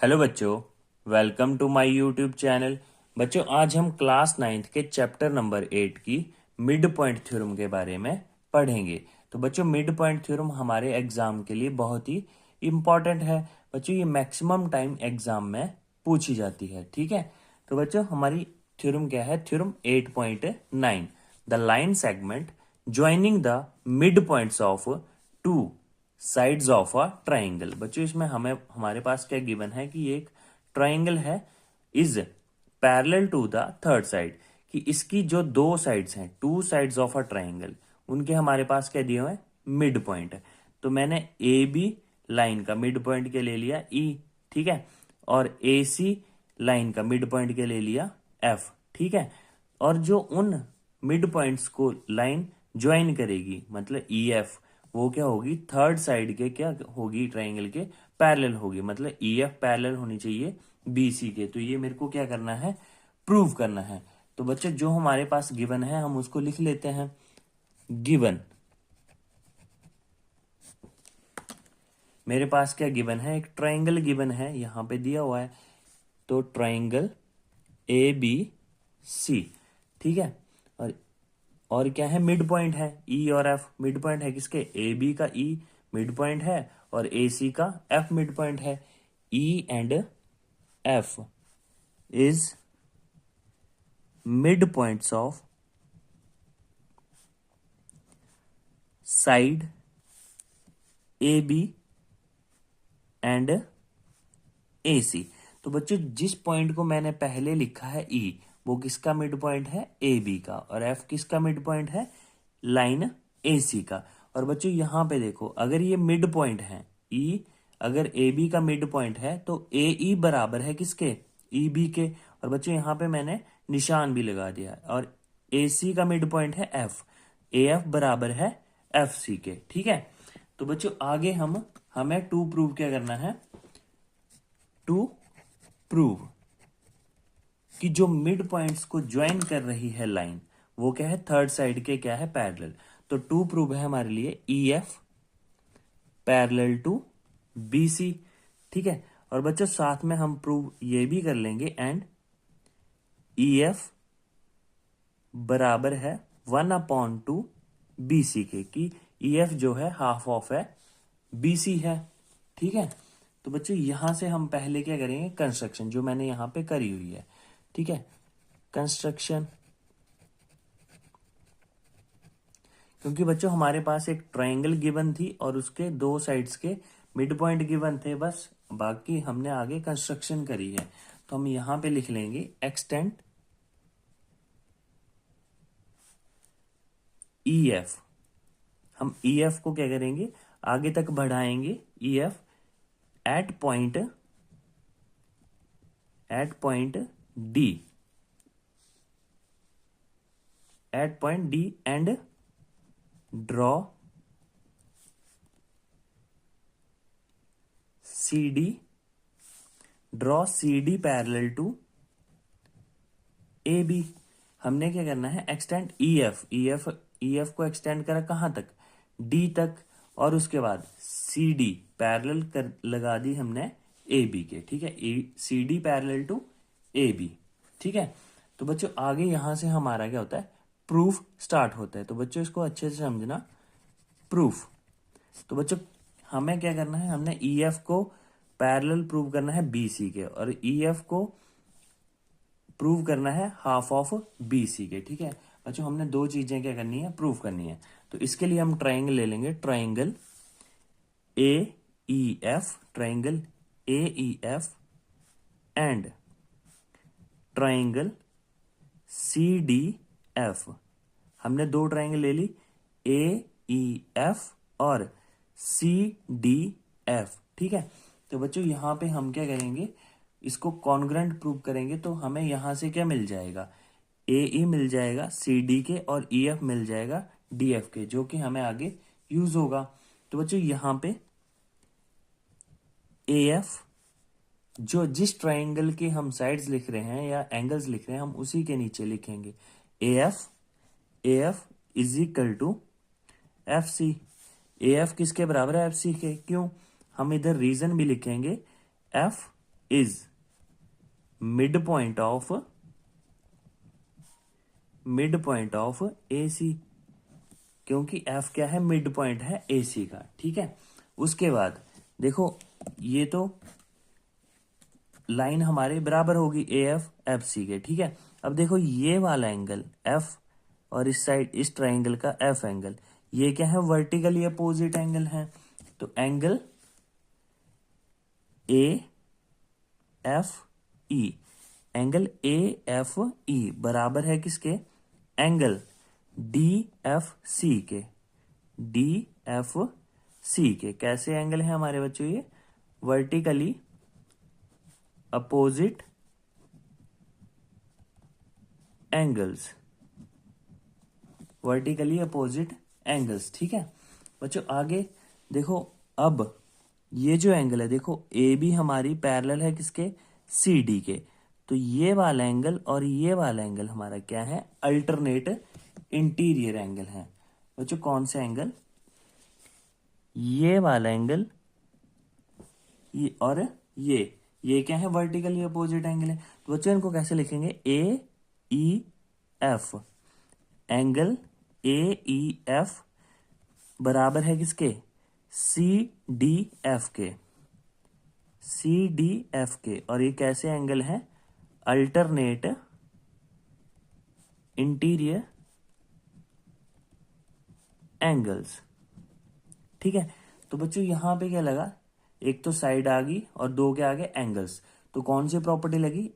Hello बच्चों, welcome to my YouTube channel. बच्चों, आज हम क्लास 9th के चैप्टर नंबर 8 की मिड पॉइंट थ्योरम के बारे में पढ़ेंगे। तो बच्चों, मिड पॉइंट थ्योरम हमारे एग्जाम के लिए बहुत ही इम्पॉर्टेंट है। बच्चों, ये मैक्सिमम टाइम एग्जाम में पूछी जाती है। ठीक है, तो बच्चों हमारी थ्योरम क्या है? Theorem 8.9, the line segment joining the mid points of to sides of a triangle. बच्चों, इसमें हमें हमारे पास क्या गिवन है कि एक ट्राइंगल है, is parallel to the third side, कि इसकी जो दो साइड्स हैं, two sides of a triangle, उनके हमारे पास क्या दिए हुए हैं? मिड पॉइंट है। तो मैंने ए बी लाइन का मिड पॉइंट के ले लिया ई, ठीक है, और ए सी लाइन का मिड पॉइंट के ले लिया एफ, ठीक है। और जो उन मिड पॉइंट्स को लाइन ज्वाइन करेगी, मतलब ई एफ, वो क्या होगी? थर्ड साइड के क्या होगी? ट्राइंगल के पैरेलल होगी। मतलब ई एफ पैरेलल होनी चाहिए बी सी के। तो ये मेरे को क्या करना है? प्रूव करना है। तो बच्चे, जो हमारे पास गिवन है हम उसको लिख लेते हैं। गिवन, मेरे पास क्या गिवन है? एक ट्राइंगल गिवन है, यहां पे दिया हुआ है। तो ट्राइंगल ए बी सी, ठीक है। और क्या है? मिड पॉइंट है ई और एफ। मिड पॉइंट है किसके? ए बी का ई मिड पॉइंट है और ए सी का एफ मिड पॉइंट है। E and F is mid points of side A B and A C. तो बच्चों, जिस पॉइंट को मैंने पहले लिखा है ई, वो किसका मिड पॉइंट है? ए बी का। और एफ किसका मिड पॉइंट है? लाइन ए सी का। और बच्चों यहां पे देखो, अगर ये मिड पॉइंट है ई, अगर ए बी का मिड पॉइंट है तो ए ई बराबर है किसके? ई बी के। और बच्चों यहाँ पे मैंने निशान भी लगा दिया है। और ए सी का मिड पॉइंट है एफ, ए एफ बराबर है एफ सी के, ठीक है। तो बच्चों आगे हमें टू प्रूव क्या करना है? टू प्रूव कि जो मिड पॉइंट्स को ज्वाइन कर रही है लाइन, वो क्या है? थर्ड साइड के क्या है? पैरेलल। तो टू प्रूव है हमारे लिए E F parallel to B C, ठीक है। और बच्चों साथ में हम प्रूव ये भी कर लेंगे एंड ई एफ बराबर है 1/2 बी सी के, कि ई एफ जो है हाफ ऑफ है बी सी है, ठीक है। तो बच्चों यहां से हम पहले क्या करेंगे? कंस्ट्रक्शन जो मैंने यहां पे करी हुई है, ठीक है, कंस्ट्रक्शन। क्योंकि बच्चों हमारे पास एक ट्रायंगल गिवन थी और उसके दो साइड्स के मिड पॉइंट गिवन थे, बस बाकी हमने आगे कंस्ट्रक्शन करी है। तो हम यहां पे लिख लेंगे एक्सटेंड ई एफ। हम ई एफ को क्या करेंगे? आगे तक बढ़ाएंगे। E F at point D, at point D and draw C D, draw C D parallel to A B. हमने क्या करना है? Extend E F, E F को एक्सटेंड करा कहां तक? डी तक। और उसके बाद सी डी पैरेलल कर लगा दी हमने ए बी के, ठीक है, C D parallel to A B, ठीक है। तो बच्चों आगे यहां से हमारा क्या होता है? प्रूफ स्टार्ट होता है। तो बच्चों इसको अच्छे से समझना, प्रूफ। तो बच्चों हमें क्या करना है? हमने ई एफ को पैरेलल प्रूव करना है बी सी के, और ई एफ को प्रूव करना है हाफ ऑफ बी सी के, ठीक है। बच्चों हमने दो चीजें क्या करनी है? प्रूव करनी है। तो इसके लिए हम ट्राइंगल ले लेंगे, triangle A E F, triangle A E F and triangle C D F. हमने दो ट्राइंगल ले ली, ए ई एफ और सी डी एफ, ठीक है। तो बच्चों यहां पे हम क्या करेंगे? इसको कॉन्ग्रेंट प्रूव करेंगे। तो हमें यहां से क्या मिल जाएगा? ए ई मिल जाएगा सी डी के, और ई एफ मिल जाएगा डी एफ के, जो कि हमें आगे यूज होगा। तो बच्चों यहां पे ए एफ, जो जिस ट्राइंगल के हम साइड्स लिख रहे हैं या एंगल्स लिख रहे हैं, हम उसी के नीचे लिखेंगे A F is equal to F C. A F किसके बराबर है? एफ सी के। क्यों? हम इधर रीजन भी लिखेंगे, F is mid point of A C, क्योंकि एफ क्या है, मिड पॉइंट है ए सी का। ठीक है, उसके बाद देखो ये तो लाइन हमारे बराबर होगी ए एफ एफ सी के। ठीक है, अब देखो ये वाला एंगल एफ और इस साइड इस ट्राइंगल का एफ एंगल, ये क्या है, वर्टिकली अपोजिट एंगल है। तो angle A F E, angle A F E बराबर है किसके, एंगल डी एफ सी के। डी एफ सी के कैसे एंगल है हमारे बच्चों, ये vertically opposite angles, vertically opposite angles. ठीक है बच्चों, आगे देखो, अब ये जो एंगल है देखो, ए बी हमारी पैरेलल है किसके, सी डी के। तो ये वाला एंगल और ये वाला एंगल हमारा क्या है, अल्टरनेट इंटीरियर एंगल है। बच्चों कौन सा एंगल, ये वाला एंगल, ये और ये क्या है, वर्टिकली अपोजिट एंगल है। तो बच्चों इनको कैसे लिखेंगे, A E F, angle A E F बराबर है किसके, सी डी एफ के। सी डी एफ के, और ये कैसे एंगल है, अल्टरनेट इंटीरियर एंगल्स। ठीक है, तो बच्चों यहां पे क्या लगा, एक तो साइड आ गई और दो के आगे एंगल्स, तो कौन सी प्रॉपर्टी लगी,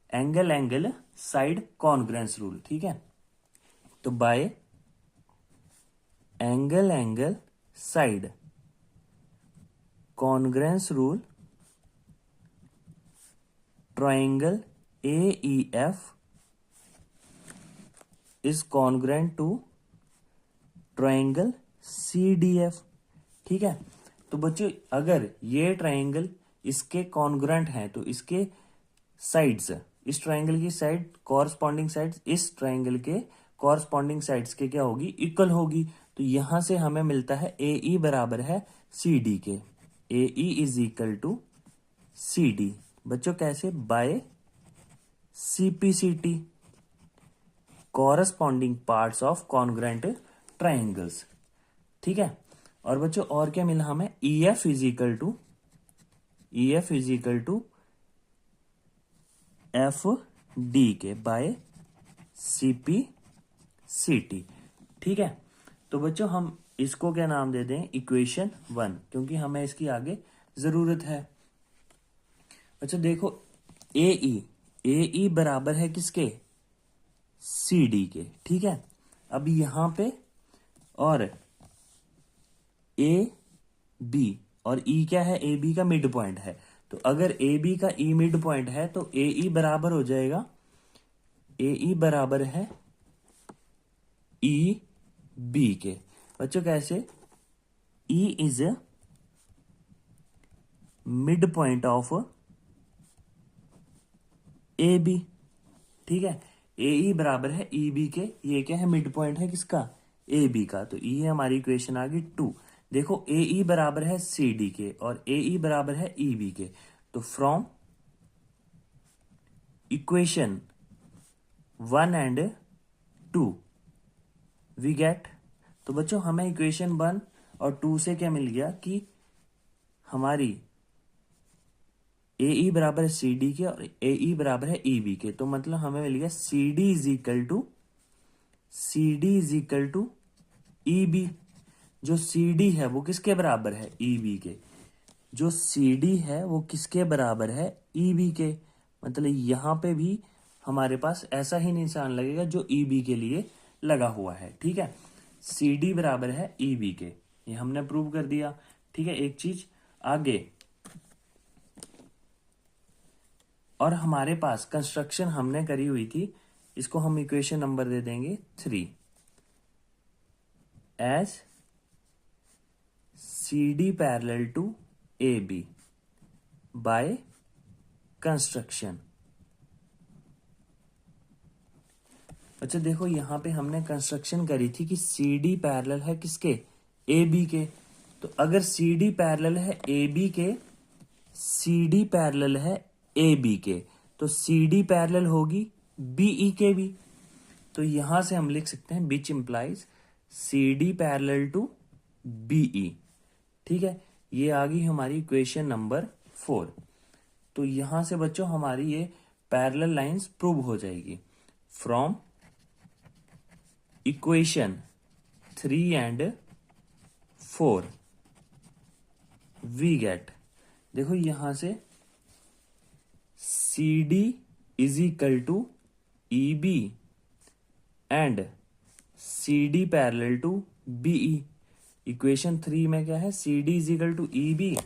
angle angle side congruence rule. ठीक है, तो by angle angle side congruence rule, triangle A E F is congruent to triangle C D F. ठीक है, तो बच्चों अगर ये ट्राइंगल इसके कॉन्ग्रेंट है तो इसके साइड्स, इस ट्राइंगल की साइड कॉरस्पॉन्डिंग साइड्स इस ट्राइंगल के कॉरस्पॉन्डिंग साइड्स के क्या होगी, इक्वल होगी। तो यहां से हमें मिलता है ए ई बराबर है सी डी के। A E is equal to C D. बच्चों कैसे, by CPCT, corresponding parts of congruent triangles. ठीक है, और बच्चों और क्या मिला हमें, E F is equal to F D के बाय सीपी सी टी। ठीक है, तो बच्चों हम इसको क्या नाम दे दें, इक्वेशन 1, क्योंकि हमें इसकी आगे जरूरत है। बच्चों देखो ए ई बराबर है किसके, सी डी के। ठीक है, अब यहां पे और ए बी और ई क्या है, ए बी का मिड पॉइंट है। तो अगर ए बी का ई मिड पॉइंट है तो ए ई बराबर हो जाएगा, ए ई बराबर है ई बी के। बच्चों कैसे, E is mid point of A B. ठीक है, ए ई बराबर है ई बी के, ये क्या है, मिड पॉइंट है किसका, ए बी का। तो ई है हमारी इक्वेशन आ गई 2। देखो ए ई बराबर है सी डी के और ए ई बराबर है ई बी के। तो from equation 1 and 2 we get, तो बच्चों हमें इक्वेशन 1 और 2 से क्या मिल गया कि हमारी ए ई बराबर है सी डी के और ए ई बराबर है ई बी के। तो मतलब हमें मिल गया C D is equal to E B. जो सी डी है वो किसके बराबर है, ई बी के। जो सी डी है वो किसके बराबर है, ई बी के। मतलब यहां पे भी हमारे पास ऐसा ही निशान लगेगा जो ई बी के लिए लगा हुआ है। ठीक है, सी डी बराबर है ई बी के, ये हमने प्रूव कर दिया। ठीक है, एक चीज आगे, और हमारे पास कंस्ट्रक्शन हमने करी हुई थी, इसको हम इक्वेशन नंबर दे देंगे 3, as C D parallel to A B by construction. अच्छा देखो यहां पे हमने कंस्ट्रक्शन करी थी कि सी डी पैरेलल है किसके, ए बी के। तो अगर सी डी पैरेलल है ए बी के, सी डी पैरेलल है ए बी के, तो सी डी पैरेलल होगी बीई के भी। तो यहां से हम लिख सकते हैं which implies C D parallel to B E. ठीक है, ये आ गई हमारी इक्वेशन नंबर 4। तो यहां से बच्चों हमारी ये पैरेलल लाइंस प्रूव हो जाएगी। From equation 3 and 4 we get, देखो यहां से C D is equal to E B and C D parallel to BE. Equation 3 में क्या है, C D is equal to E B,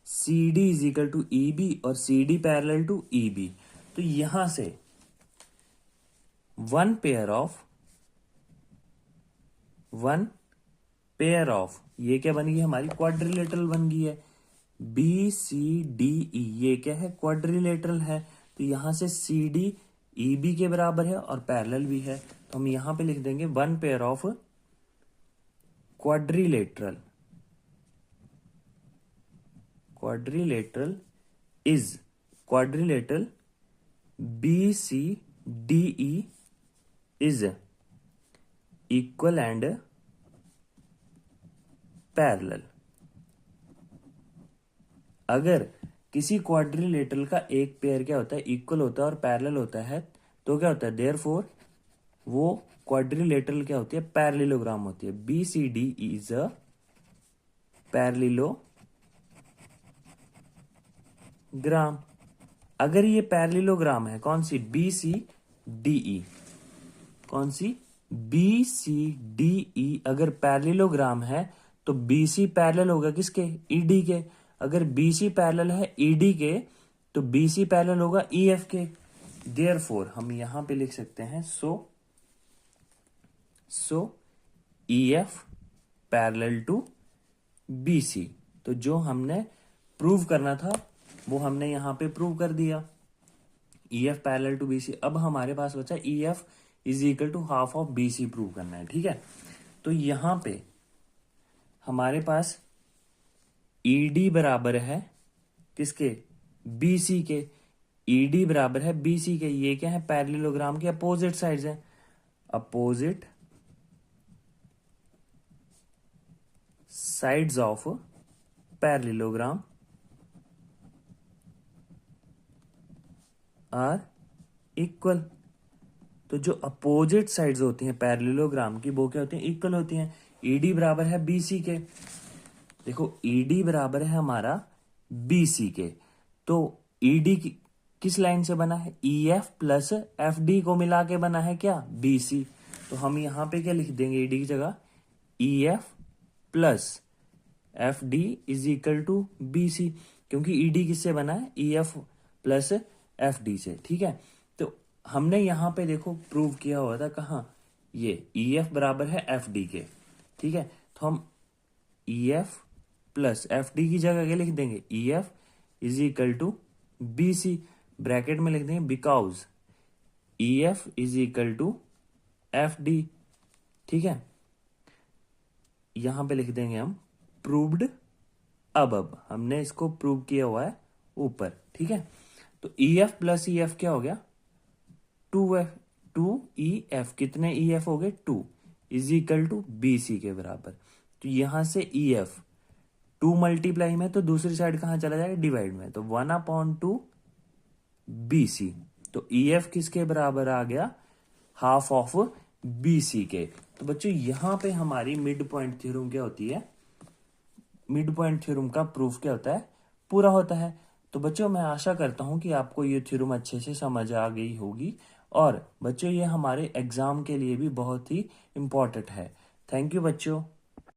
C D is equal to E B और C D parallel to E B. तो यहां से one pair of ये क्या बन गई हमारी, क्वाड्रिलेटरल बन गई है। बी सी डी ई ये क्या है, क्वाड्रिलेटरल है। तो यहां से सी डी ई बी के बराबर है और पैरेलल भी है, तो हम यहां पे लिख देंगे one pair of quadrilateral is quadrilateral B C D E is equal and parallel. अगर किसी क्वाड्रिलेटरल का एक पेयर क्या होता है, इक्वल होता है और पैरेलल होता है, तो क्या होता है, देयरफॉर वो क्वाड्रिलेटरल क्या होती है, पैरेललोग्राम होती है। B C D is a parallelogram. अगर ये पैरेललोग्राम है, कौन सी, बी सी डी ई, कौन सी, बी सी डी ई अगर पैरेललोग्राम है तो बी सी पैरेलल होगा किसके, ईडी के। अगर बी सी पैरेलल है ईडी के तो बी सी पैरेलल होगा ई एफ के। देयरफॉर हम यहां पे लिख सकते हैं so E F parallel to B C. तो जो हमने प्रूव करना था वो हमने यहां पे प्रूव कर दिया, E F parallel to B C. अब हमारे पास बचा E F is equal to half of B C prove करना है। ठीक है, तो यहां पे हमारे पास ईडी बराबर है किसके, बीसी के। ईडी बराबर है बीसी के, ये क्या है, पैरेललोग्राम के अपोजिट साइड्स हैं। Opposite sides of parallelogram are equal. तो जो अपोजिट साइड्स होती हैं पैरेललोग्राम की वो क्या होती हैं, इक्वल होती हैं। ईडी बराबर है बीसी के, देखो ईडी बराबर है हमारा बीसी के, तो ईडी किस लाइन से बना है, E F plus F D को मिला के बना है क्या, बीसी। तो हम यहां पे क्या लिख देंगे ईडी की जगह, E F plus F D is equal to B C, क्योंकि ईडी किससे बना है, E F plus F D से। ठीक है, तो हमने यहां पे देखो प्रूव किया हुआ था कहाँ, ये ई एफ बराबर है एफ डी के। ठीक है, तो हम E F plus F D की जगह क्या लिख देंगे, E F is equal to B C, bracket में लिख देंगे because E F is equal to F D. ठीक है, यहां पे लिख देंगे हम प्रूव्ड अब हमने इसको प्रूव किया हुआ है ऊपर। ठीक है, तो ई एफ प्लस ई एफ क्या हो गया, 2 ई एफ, कितने ई एफ हो गए, 2 is equal to B C के बराबर। तो यहां से ई एफ 2 मल्टीप्लाई में, तो दूसरी साइड कहां चला जाएगा, डिवाइड में, तो 1/2 बी सी। तो ई एफ किसके बराबर आ गया, हाफ ऑफ बी सी के। तो बच्चों यहां पे हमारी मिड पॉइंट थ्योरम क्या होती है, मिड पॉइंट थ्योरम का प्रूफ क्या होता है, पूरा होता है। तो बच्चों मैं आशा करता हूं कि आपको ये थ्योरम अच्छे से समझ आ गई होगी, और बच्चों ये हमारे एग्जाम के लिए भी बहुत ही इंपॉर्टेंट है। थैंक यू बच्चों।